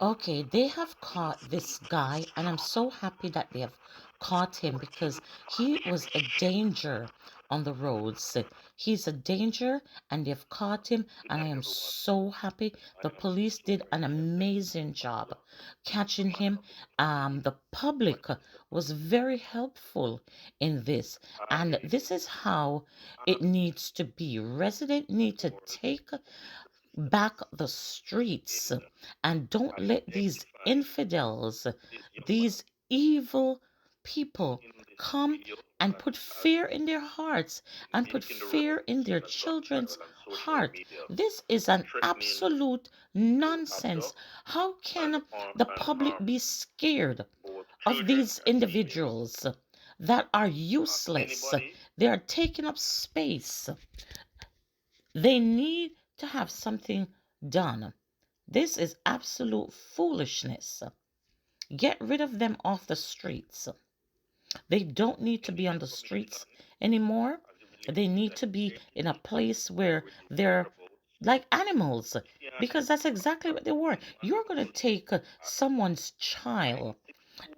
Okay, they have caught this guy, and I'm so happy that they have caught him because he was a danger on the roads. He's a danger, and they've caught him, and I am so happy. The police did an amazing job catching him. The public was very helpful in this, and this is how it needs to be. Residents need to take back the streets and don't let these infidels, these evil people come and put fear in their hearts and put fear in their children's heart. This is an absolute nonsense. How can the public be scared of these individuals that are useless? They are taking up space. They need to have something done. This is absolute foolishness. Get rid of them off the streets. They don't need to be on the streets anymore. They need to be in a place where they're like animals because that's exactly what they were. You're going to take someone's child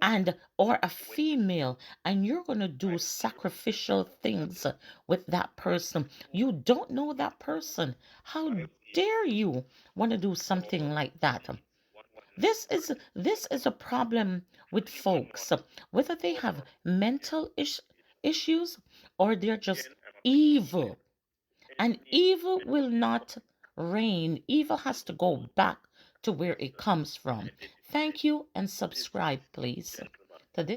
and or a female and you're going to do sacrificial things with that person. You don't know that person. How dare you want to do something like that? This is a problem with folks, whether they have mental issues or they're just evil. And evil will not reign. Evil has to go back to where it comes from. Thank you and subscribe, please, to this.